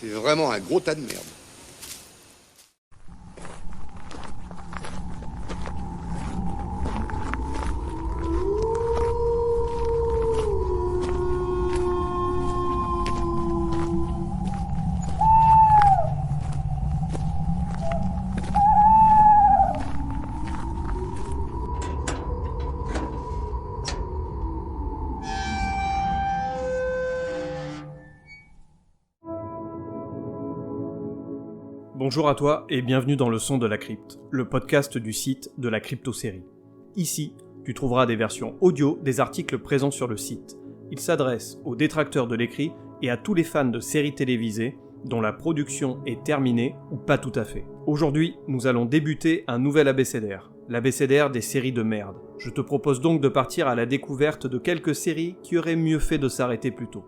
C'est vraiment un gros tas de merde. Bonjour à toi et bienvenue dans Le Son de la Crypte, le podcast du site de la crypto-série. Ici, tu trouveras des versions audio des articles présents sur le site. Il s'adresse aux détracteurs de l'écrit et à tous les fans de séries télévisées dont la production est terminée ou pas tout à fait. Aujourd'hui, nous allons débuter un nouvel abécédaire, l'abécédaire des séries de merde. Je te propose donc de partir à la découverte de quelques séries qui auraient mieux fait de s'arrêter plus tôt.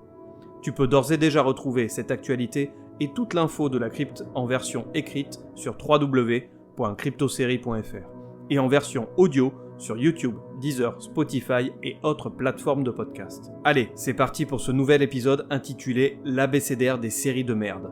Tu peux d'ores et déjà retrouver cette actualité et toute l'info de la crypte en version écrite sur www.cryptoserie.fr et en version audio sur YouTube, Deezer, Spotify et autres plateformes de podcast. Allez, c'est parti pour ce nouvel épisode intitulé l'abécédaire des séries de merde.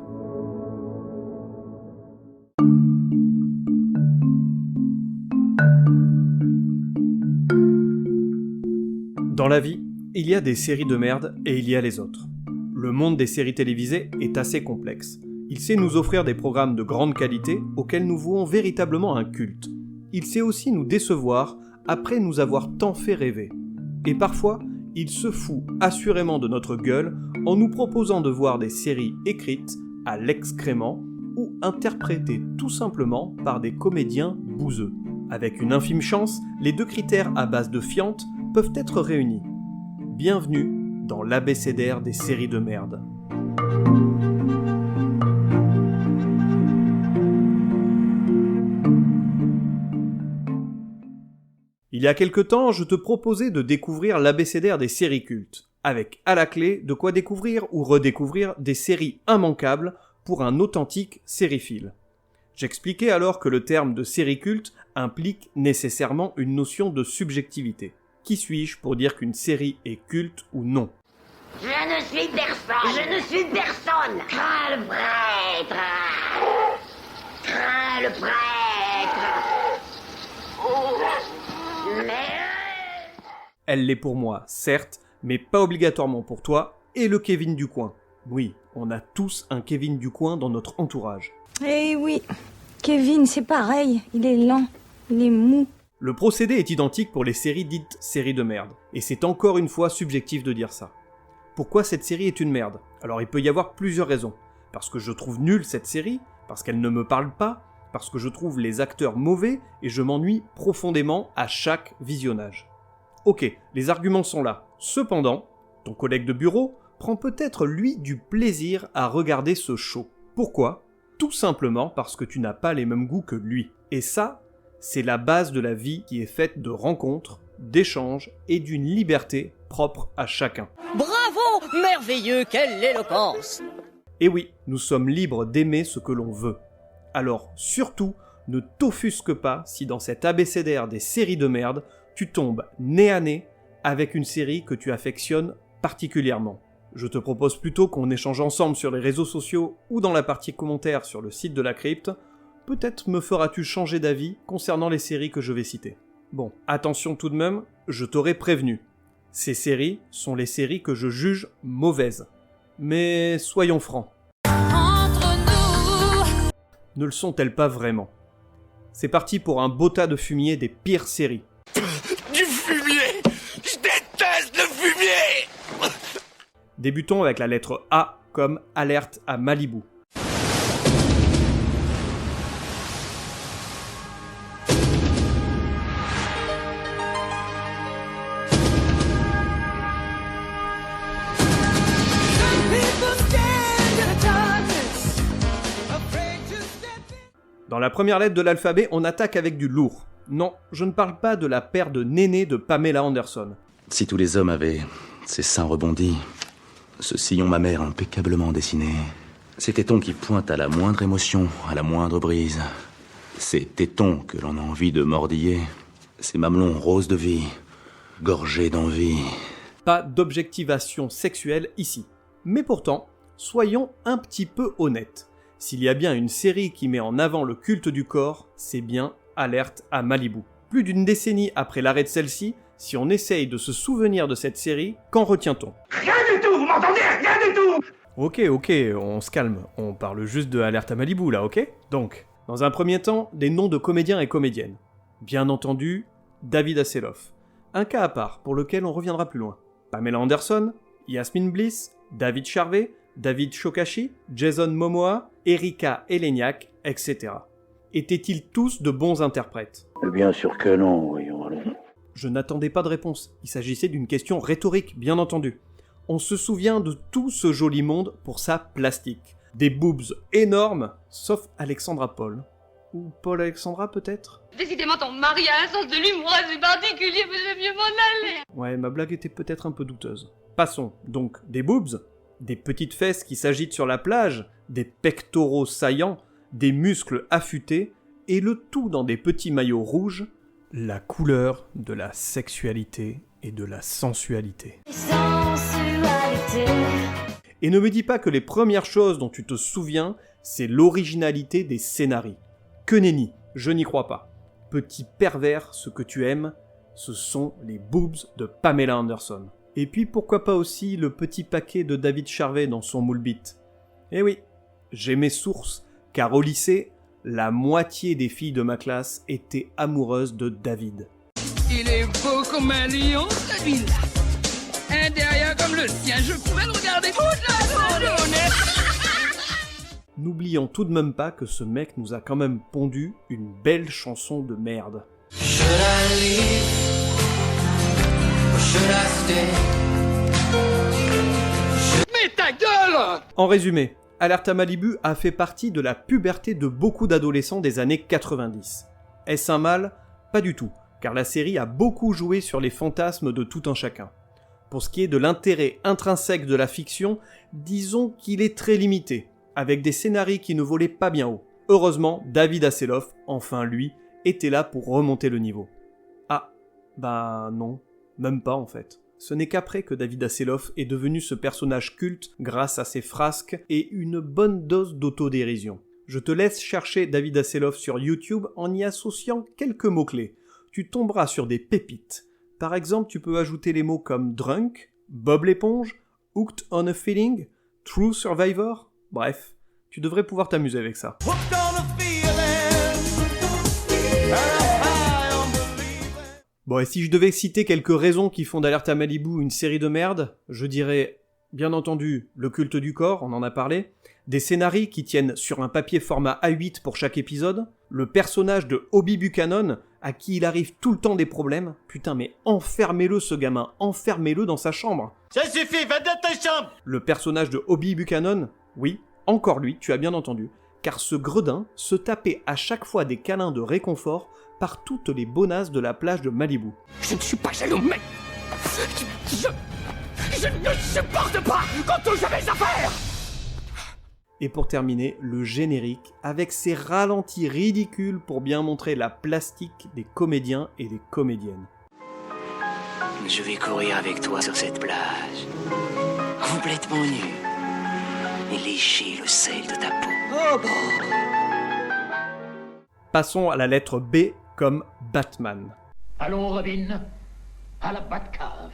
Dans la vie, il y a des séries de merde et il y a les autres. Le monde des séries télévisées est assez complexe. Il sait nous offrir des programmes de grande qualité auxquels nous vouons véritablement un culte. Il sait aussi nous décevoir après nous avoir tant fait rêver. Et parfois, il se fout assurément de notre gueule en nous proposant de voir des séries écrites à l'excrément ou interprétées tout simplement par des comédiens bouseux. Avec une infime chance, les deux critères à base de fiente peuvent être réunis. Bienvenue dans l'abécédaire des séries de merde. Il y a quelque temps, je te proposais de découvrir l'abécédaire des séries cultes, avec à la clé de quoi découvrir ou redécouvrir des séries immanquables pour un authentique sériephile. J'expliquais alors que le terme de série culte implique nécessairement une notion de subjectivité. Qui suis-je pour dire qu'une série est culte ou non ? Je ne suis personne. Je ne suis personne. Crains le prêtre. Crains le prêtre. Mais... Elle l'est pour moi, certes, mais pas obligatoirement pour toi et le Kevin du coin. Oui, on a tous un Kevin du coin dans notre entourage. Eh oui, Kevin, c'est pareil. Il est lent, il est mou. Le procédé est identique pour les séries dites séries de merde, et c'est encore une fois subjectif de dire ça. Pourquoi cette série est une merde ? Alors il peut y avoir plusieurs raisons. Parce que je trouve nulle cette série, parce qu'elle ne me parle pas, parce que je trouve les acteurs mauvais et je m'ennuie profondément à chaque visionnage. Ok, les arguments sont là. Cependant, ton collègue de bureau prend peut-être lui du plaisir à regarder ce show. Pourquoi ? Tout simplement parce que tu n'as pas les mêmes goûts que lui. Et ça, c'est la base de la vie qui est faite de rencontres, d'échanges et d'une liberté propre à chacun. Bravo, merveilleux, quelle éloquence! Et oui, nous sommes libres d'aimer ce que l'on veut. Alors, surtout, ne t'offusque pas si dans cet abécédaire des séries de merde, tu tombes nez à nez avec une série que tu affectionnes particulièrement. Je te propose plutôt qu'on échange ensemble sur les réseaux sociaux ou dans la partie commentaires sur le site de la crypte. Peut-être me feras-tu changer d'avis concernant les séries que je vais citer. Bon, attention tout de même, je t'aurais prévenu. Ces séries sont les séries que je juge mauvaises. Mais soyons francs. Entre nous, Ne le sont-elles pas vraiment ? C'est parti pour un beau tas de fumier des pires séries. Du fumier! Je déteste le fumier! Débutons avec la lettre A comme alerte à Malibu. Dans la première lettre de l'alphabet, on attaque avec du lourd. Non, je ne parle pas de la paire de nénés de Pamela Anderson. Si tous les hommes avaient ces seins rebondis, ce sillon mammaire impeccablement dessiné, ces tétons qui pointent à la moindre émotion, à la moindre brise, ces tétons que l'on a envie de mordiller, ces mamelons roses de vie, gorgés d'envie. Pas d'objectivation sexuelle ici. Mais pourtant, soyons un petit peu honnêtes. S'il y a bien une série qui met en avant le culte du corps, c'est bien Alerte à Malibu. Plus d'une décennie après l'arrêt de celle-ci, si on essaye de se souvenir de cette série, qu'en retient-on ? Rien du tout, vous m'entendez? Rien du tout! Ok, on se calme, on parle juste de Alerte à Malibu là, ok ? Donc, dans un premier temps, des noms de comédiens et comédiennes. Bien entendu, David Hasselhoff. Un cas à part, pour lequel on reviendra plus loin. Pamela Anderson, Yasmine Bliss, David Charvet, David Shokashi, Jason Momoa, Erika Eleniak, etc. Étaient-ils tous de bons interprètes ? Bien sûr que non, voyons, allons. Je n'attendais pas de réponse, il s'agissait d'une question rhétorique, bien entendu. On se souvient de tout ce joli monde pour sa plastique. Des boobs énormes, sauf Alexandra Paul. Ou Paul Alexandra peut-être ? Décidément, ton mari a un sens de l'humour assez particulier, mais j'aime mieux m'en aller. Ouais, ma blague était peut-être un peu douteuse. Passons, donc, des boobs, des petites fesses qui s'agitent sur la plage, des pectoraux saillants, des muscles affûtés, et le tout dans des petits maillots rouges, la couleur de la sexualité et de la sensualité. Et ne me dis pas que les premières choses dont tu te souviens, c'est l'originalité des scénarios. Que nenni, je n'y crois pas. Petit pervers, ce que tu aimes, ce sont les boobs de Pamela Anderson. Et puis pourquoi pas aussi le petit paquet de David Charvet dans son moule bite. Eh oui, j'ai mes sources, car au lycée, la moitié des filles de ma classe étaient amoureuses de David. Il est beau comme un lion, celui-là. Un derrière comme le sien, je pourrais le regarder toute la journée. N'oublions tout de même pas que ce mec nous a quand même pondu une belle chanson de merde. Mais ta gueule! En résumé, Alerte à Malibu a fait partie de la puberté de beaucoup d'adolescents des années 90. Est-ce un mal ? Pas du tout, car la série a beaucoup joué sur les fantasmes de tout un chacun. Pour ce qui est de l'intérêt intrinsèque de la fiction, disons qu'il est très limité, avec des scénarios qui ne volaient pas bien haut. Heureusement, David Hasselhoff, enfin lui, était là pour remonter le niveau. Ah, bah non, même pas en fait. Ce n'est qu'après que David Hasselhoff est devenu ce personnage culte grâce à ses frasques et une bonne dose d'autodérision. Je te laisse chercher David Hasselhoff sur YouTube en y associant quelques mots-clés. Tu tomberas sur des pépites. Par exemple, tu peux ajouter les mots comme drunk, Bob l'éponge, hooked on a feeling, true survivor. Bref, tu devrais pouvoir t'amuser avec ça. Bon, et si je devais citer quelques raisons qui font d'Alerte à Malibu une série de merde, je dirais, bien entendu, le culte du corps, on en a parlé, des scénarios qui tiennent sur un papier format A8 pour chaque épisode, le personnage de Hobie Buchanan, à qui il arrive tout le temps des problèmes, putain mais enfermez-le ce gamin, enfermez-le dans sa chambre. Ça suffit, va dans ta chambre! Le personnage de Hobie Buchanan, oui, encore lui, tu as bien entendu, car ce gredin se tapait à chaque fois des câlins de réconfort par toutes les bonasses de la plage de Malibu. Je ne suis pas jaloux, mais... Je ne supporte pas quand on touche à mes affaires! Et pour terminer, le générique, avec ses ralentis ridicules pour bien montrer la plastique des comédiens et des comédiennes. Je vais courir avec toi sur cette plage, complètement nu, et lécher le sel de ta peau. Passons à la lettre B comme Batman. Allons, Robin, à la Batcave.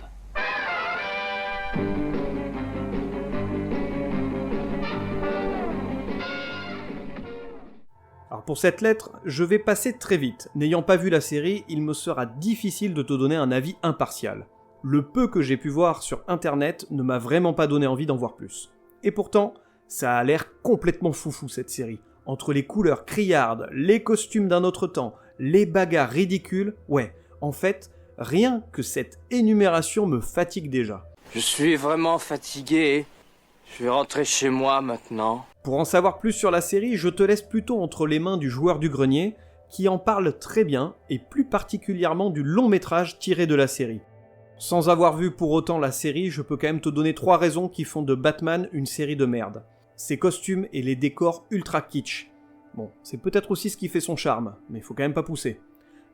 Alors pour cette lettre, je vais passer très vite. N'ayant pas vu la série, il me sera difficile de te donner un avis impartial. Le peu que j'ai pu voir sur internet ne m'a vraiment pas donné envie d'en voir plus. Et pourtant, ça a l'air complètement foufou cette série. Entre les couleurs criardes, les costumes d'un autre temps, les bagarres ridicules, ouais, en fait, rien que cette énumération me fatigue déjà. Je suis vraiment fatigué. Je vais rentrer chez moi maintenant. Pour en savoir plus sur la série, je te laisse plutôt entre les mains du joueur du grenier, qui en parle très bien, et plus particulièrement du long métrage tiré de la série. Sans avoir vu pour autant la série, je peux quand même te donner 3 raisons qui font de Batman une série de merde. Ses costumes et les décors ultra kitsch. Bon, c'est peut-être aussi ce qui fait son charme, mais faut quand même pas pousser.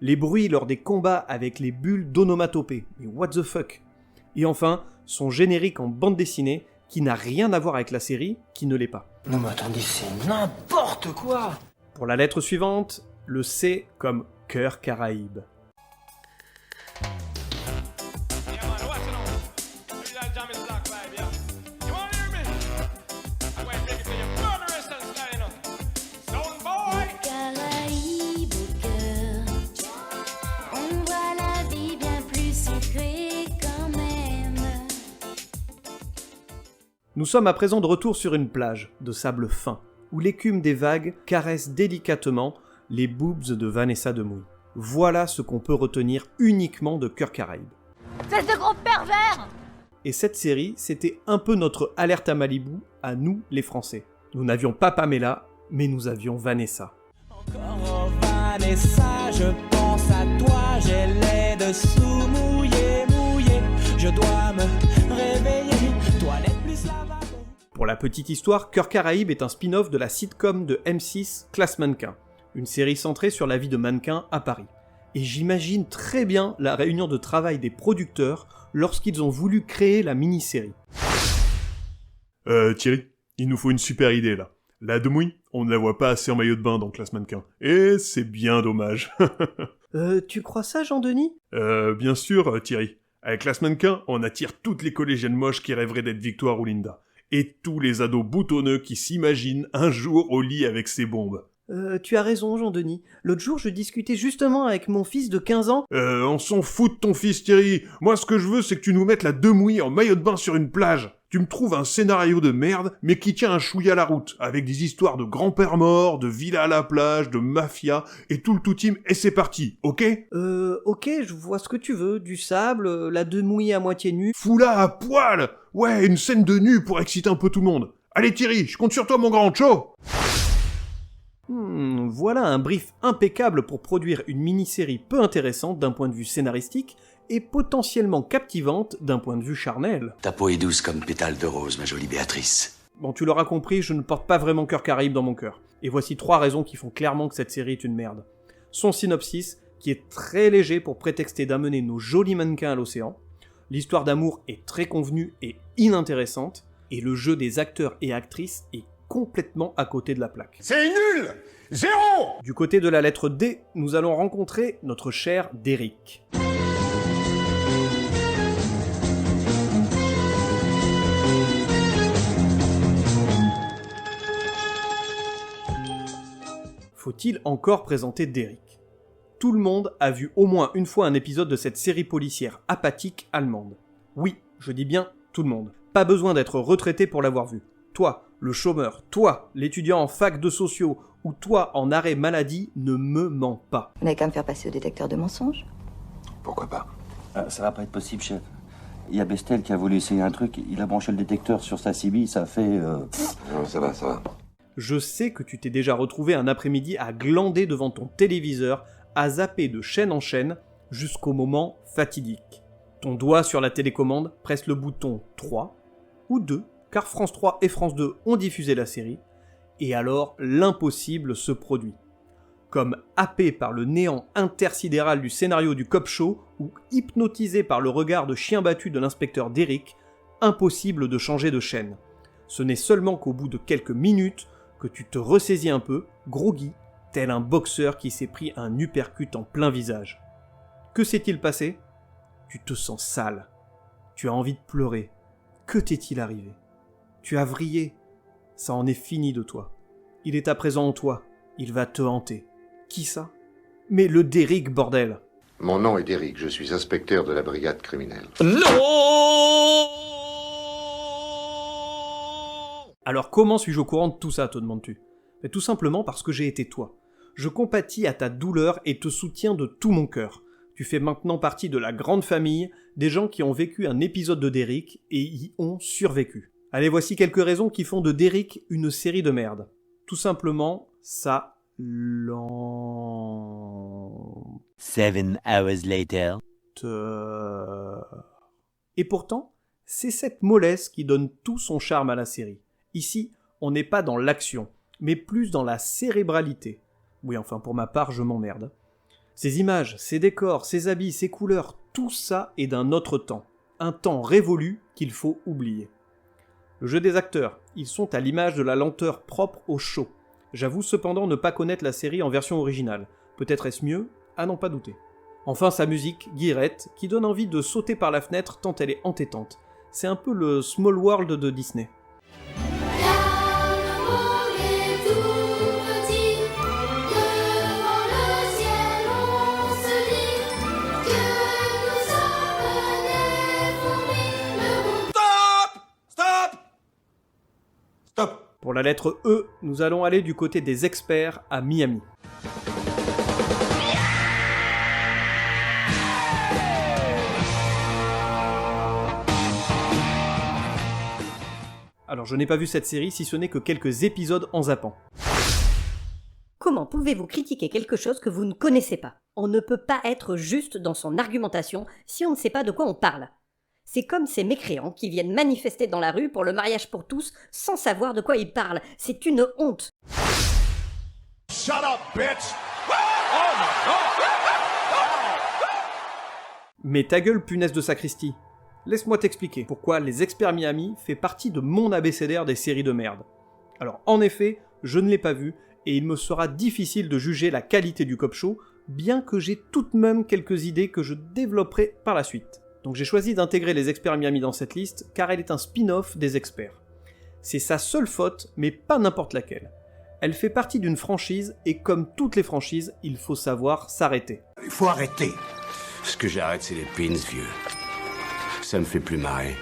Les bruits lors des combats avec les bulles d'onomatopée, mais what the fuck. Et enfin, son générique en bande dessinée, qui n'a rien à voir avec la série, qui ne l'est pas. Non mais attendez, c'est n'importe quoi! Pour la lettre suivante, le C comme Cœur Caraïbe. Nous sommes à présent de retour sur une plage de sable fin, où l'écume des vagues caresse délicatement les boobs de Vanessa Demouy. Voilà ce qu'on peut retenir uniquement de Cœur Caraïbe. Fais de gros pervers! Et cette série, c'était un peu notre alerte à Malibu, à nous les Français. Nous n'avions pas Pamela, mais nous avions Vanessa. Encore Vanessa, je pense à toi, j'ai les dessous mouillés, je dois me réveiller, toilette plus lavabo. Pour la petite histoire, Cœur Caraïbe est un spin-off de la sitcom de M6 Classe Mannequin, une série centrée sur la vie de mannequins à Paris. Et j'imagine très bien la réunion de travail des producteurs lorsqu'ils ont voulu créer la mini-série. Thierry, il nous faut une super idée là. La Demouy, on ne la voit pas assez en maillot de bain dans Classe Mannequin. Et c'est bien dommage. Tu crois ça, Jean-Denis ? Bien sûr, Thierry. Avec Classe Mannequin, on attire toutes les collégiennes moches qui rêveraient d'être Victoire ou Linda. Et tous les ados boutonneux qui s'imaginent un jour au lit avec ces bombes. Tu as raison, Jean-Denis. L'autre jour, je discutais justement avec mon fils de 15 ans. On s'en fout de ton fils, Thierry. Moi, ce que je veux, c'est que tu nous mettes la Demouy en maillot de bain sur une plage. Tu me trouves un scénario de merde, mais qui tient un chouïa à la route, avec des histoires de grands-pères morts, de villas à la plage, de mafia, et tout le tout team, et c'est parti, ok ? Ok, je vois ce que tu veux. Du sable, la Demouy à moitié nue. Fous-la à poil ! Ouais, une scène de nu pour exciter un peu tout le monde. Allez Thierry, je compte sur toi mon grand, chaud ! Voilà un brief impeccable pour produire une mini-série peu intéressante d'un point de vue scénaristique et potentiellement captivante d'un point de vue charnel. Ta peau est douce comme pétale de rose, ma jolie Béatrice. Bon, tu l'auras compris, je ne porte pas vraiment Cœur Caraïbe dans mon cœur. Et voici 3 raisons qui font clairement que cette série est une merde. Son synopsis, qui est très léger pour prétexter d'amener nos jolis mannequins à l'océan. L'histoire d'amour est très convenue et inintéressante. Et le jeu des acteurs et actrices est complètement à côté de la plaque. C'est nul! Zéro! Du côté de la lettre D, nous allons rencontrer notre cher Derrick. Faut-il encore présenter Derrick ? Tout le monde a vu au moins une fois un épisode de cette série policière apathique allemande. Oui, je dis bien tout le monde. Pas besoin d'être retraité pour l'avoir vu. Toi, le chômeur, toi, l'étudiant en fac de sociaux, ou toi en arrêt maladie, ne me mens pas. Vous n'avez qu'à me faire passer au détecteur de mensonges. Pourquoi pas? Ça va pas être possible, chef. Il y a Bestel qui a voulu essayer un truc, il a branché le détecteur sur sa CB, ça a fait... Non, ça va. Je sais que tu t'es déjà retrouvé un après-midi à glander devant ton téléviseur, à zapper de chaîne en chaîne, jusqu'au moment fatidique. Ton doigt sur la télécommande presse le bouton 3, ou 2, car France 3 et France 2 ont diffusé la série, et alors l'impossible se produit. Comme happé par le néant intersidéral du scénario du Cop Show, ou hypnotisé par le regard de chien battu de l'inspecteur Derrick, impossible de changer de chaîne. Ce n'est seulement qu'au bout de quelques minutes que tu te ressaisis un peu, groggy, tel un boxeur qui s'est pris un uppercut en plein visage. Que s'est-il passé ? Tu te sens sale. Tu as envie de pleurer. Que t'est-il arrivé ? Tu as vrillé. Ça en est fini de toi. Il est à présent en toi. Il va te hanter. Qui ça ? Mais le Derrick, bordel ! Mon nom est Derrick, je suis inspecteur de la brigade criminelle. Non! Alors comment suis-je au courant de tout ça, te demandes-tu ? Mais tout simplement parce que j'ai été toi. Je compatis à ta douleur et te soutiens de tout mon cœur. Tu fais maintenant partie de la grande famille des gens qui ont vécu un épisode de Derrick et y ont survécu. Allez, voici quelques raisons qui font de Derrick une série de merde. Tout simplement, ça lent... 7 hours later. Et pourtant, c'est cette mollesse qui donne tout son charme à la série. Ici, on n'est pas dans l'action, mais plus dans la cérébralité. Oui, enfin, pour ma part, je m'emmerde. Ces images, ces décors, ces habits, ces couleurs, tout ça est d'un autre temps. Un temps révolu qu'il faut oublier. Le jeu des acteurs, ils sont à l'image de la lenteur propre au show. J'avoue cependant ne pas connaître la série en version originale. Peut-être est-ce mieux, à n'en pas douter. Enfin sa musique, Guillerette, qui donne envie de sauter par la fenêtre tant elle est entêtante. C'est un peu le Small World de Disney. Pour la lettre E, nous allons aller du côté des experts à Miami. Alors je n'ai pas vu cette série si ce n'est que quelques épisodes en zappant. Comment pouvez-vous critiquer quelque chose que vous ne connaissez pas ? On ne peut pas être juste dans son argumentation si on ne sait pas de quoi on parle. C'est comme ces mécréants qui viennent manifester dans la rue pour le mariage pour tous sans savoir de quoi ils parlent. C'est une honte. Shut up, bitch! Mais ta gueule, punaise de sacristie. Laisse-moi t'expliquer pourquoi Les Experts Miami fait partie de mon abécédaire des séries de merde. Alors en effet, je ne l'ai pas vu, et il me sera difficile de juger la qualité du Cop Show, bien que j'ai tout de même quelques idées que je développerai par la suite. Donc j'ai choisi d'intégrer Les Experts Miami dans cette liste, car elle est un spin-off des Experts. C'est sa seule faute, mais pas n'importe laquelle. Elle fait partie d'une franchise, et comme toutes les franchises, il faut savoir s'arrêter. Il faut arrêter. Ce que j'arrête, c'est les pins, vieux. Ça me fait plus marrer.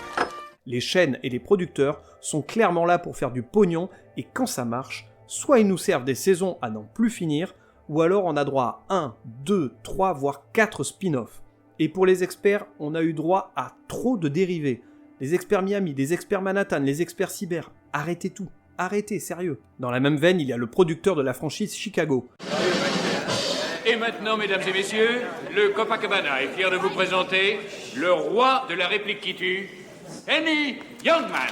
Les chaînes et les producteurs sont clairement là pour faire du pognon, et quand ça marche, soit ils nous servent des saisons à n'en plus finir, ou alors on a droit à 1, 2, 3, voire 4 spin-offs. Et pour les experts, on a eu droit à trop de dérivés. Les experts Miami, les experts Manhattan, les experts cyber, arrêtez tout. Arrêtez, sérieux. Dans la même veine, il y a le producteur de la franchise Chicago. Et maintenant, mesdames et messieurs, le Copacabana est fier de vous présenter le roi de la réplique qui tue, Henny Youngman.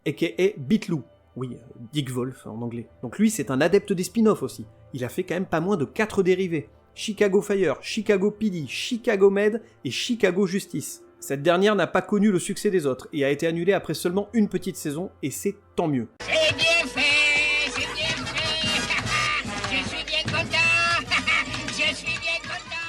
A.k.a. Bitlou. Oui, Dick Wolf en anglais. Donc lui, c'est un adepte des spin-offs aussi. Il a fait quand même pas moins de 4 dérivés. Chicago Fire, Chicago PD, Chicago Med et Chicago Justice. Cette dernière n'a pas connu le succès des autres et a été annulée après seulement une petite saison, et c'est tant mieux. C'est bien fait, c'est bien fait. Je suis bien content. Je suis bien content.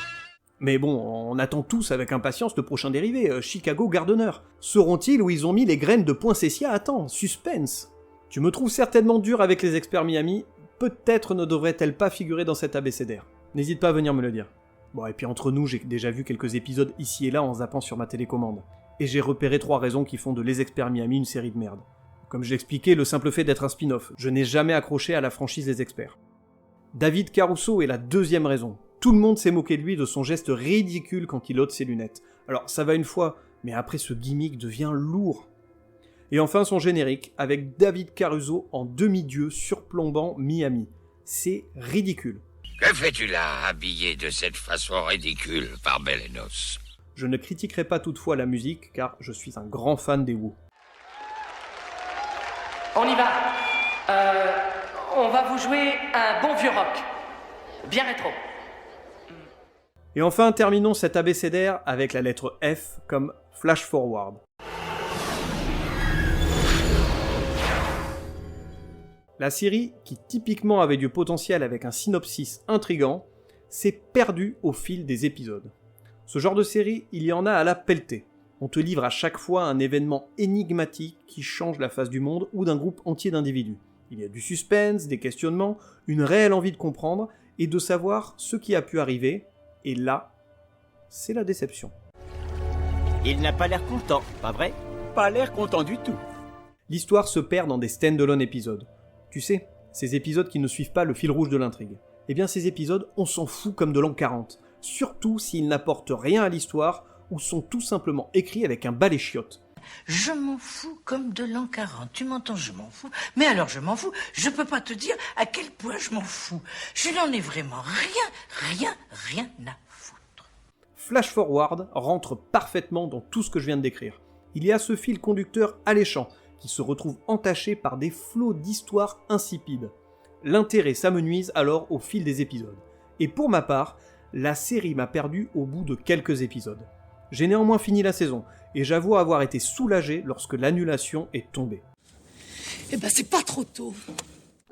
Mais bon, on attend tous avec impatience le prochain dérivé, Chicago Gardener. Seront-ils où ils ont mis les graines de poinsettia? Attends, suspense. Tu me trouves certainement dur avec les experts Miami, peut-être ne devrait-elle pas figurer dans cet abécédaire. N'hésite pas à venir me le dire. Bon, et puis entre nous, j'ai déjà vu quelques épisodes ici et là en zappant sur ma télécommande. Et j'ai repéré 3 raisons qui font de Les Experts Miami une série de merde. Comme je l'expliquais, le simple fait d'être un spin-off, je n'ai jamais accroché à la franchise des experts. David Caruso est la deuxième raison. Tout le monde s'est moqué de lui de son geste ridicule quand il ôte ses lunettes. Alors ça va une fois, mais après ce gimmick devient lourd. Et enfin son générique, avec David Caruso en demi-dieu surplombant Miami. C'est ridicule. Que fais-tu là, habillé de cette façon ridicule par Belenos? Je ne critiquerai pas toutefois la musique, car je suis un grand fan des Who. On y va. On va vous jouer un bon vieux rock. Bien rétro. Et enfin, terminons cet abécédaire avec la lettre F comme Flash Forward. La série, qui typiquement avait du potentiel avec un synopsis intrigant, s'est perdue au fil des épisodes. Ce genre de série, il y en a à la pelletée. On te livre à chaque fois un événement énigmatique qui change la face du monde ou d'un groupe entier d'individus. Il y a du suspense, des questionnements, une réelle envie de comprendre et de savoir ce qui a pu arriver, et là, c'est la déception. Il n'a pas l'air content, pas vrai? Pas l'air content du tout. L'histoire se perd dans des stand-alone épisodes. Tu sais, ces épisodes qui ne suivent pas le fil rouge de l'intrigue. Eh bien ces épisodes, on s'en fout comme de l'an 40, surtout s'ils n'apportent rien à l'histoire ou sont tout simplement écrits avec un balai chiotte. Je m'en fous comme de l'an 40, tu m'entends, je m'en fous. Mais alors je m'en fous, je peux pas te dire à quel point je m'en fous. Je n'en ai vraiment rien à foutre. Flash Forward rentre parfaitement dans tout ce que je viens de décrire. Il y a ce fil conducteur alléchant, qui se retrouve entaché par des flots d'histoires insipides. L'intérêt s'amenuise alors au fil des épisodes. Et pour ma part, la série m'a perdu au bout de quelques épisodes. J'ai néanmoins fini la saison, et j'avoue avoir été soulagé lorsque l'annulation est tombée. Eh ben c'est pas trop tôt.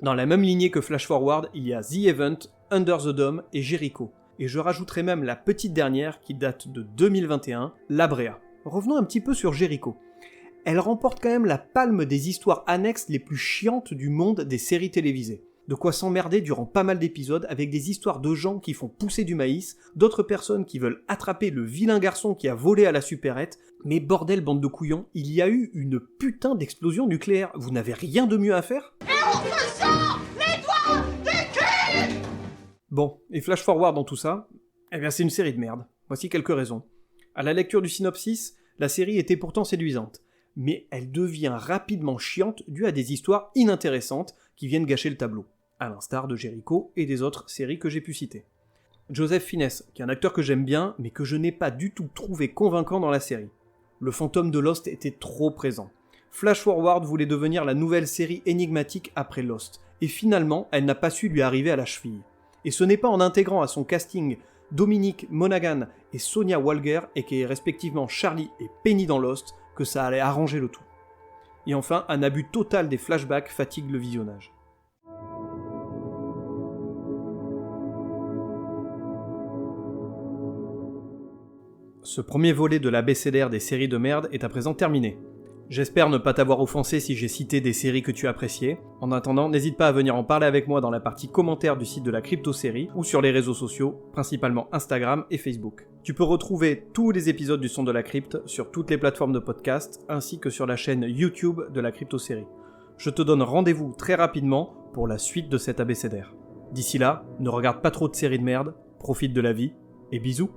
Dans la même lignée que Flash Forward, il y a The Event, Under the Dome et Jericho. Et je rajouterai même la petite dernière qui date de 2021, La Brea. Revenons un petit peu sur Jericho. Elle remporte quand même la palme des histoires annexes les plus chiantes du monde des séries télévisées. De quoi s'emmerder durant pas mal d'épisodes avec des histoires de gens qui font pousser du maïs, d'autres personnes qui veulent attraper le vilain garçon qui a volé à la supérette, mais bordel bande de couillons, il y a eu une putain d'explosion nucléaire, vous n'avez rien de mieux à faire ? Et on se sent les doigts du cul. Bon, et Flash Forward dans tout ça ? Eh bien c'est une série de merde. Voici quelques raisons. À la lecture du synopsis, la série était pourtant séduisante, mais elle devient rapidement chiante due à des histoires inintéressantes qui viennent gâcher le tableau, à l'instar de Jericho et des autres séries que j'ai pu citer. Joseph Fiennes, qui est un acteur que j'aime bien, mais que je n'ai pas du tout trouvé convaincant dans la série. Le fantôme de Lost était trop présent. Flash Forward voulait devenir la nouvelle série énigmatique après Lost, et finalement, elle n'a pas su lui arriver à la cheville. Et ce n'est pas en intégrant à son casting Dominic Monaghan et Sonia Walger, et qui est respectivement Charlie et Penny dans Lost, que ça allait arranger le tout. Et enfin, un abus total des flashbacks fatigue le visionnage. Ce premier volet de l'abécédaire des séries de merde est à présent terminé. J'espère ne pas t'avoir offensé si j'ai cité des séries que tu appréciais. En attendant, n'hésite pas à venir en parler avec moi dans la partie commentaires du site de la Crypto-Série ou sur les réseaux sociaux, principalement Instagram et Facebook. Tu peux retrouver tous les épisodes du Son de la Crypte sur toutes les plateformes de podcast ainsi que sur la chaîne YouTube de la Crypto-Série. Je te donne rendez-vous très rapidement pour la suite de cet abécédaire. D'ici là, ne regarde pas trop de séries de merde, profite de la vie et bisous.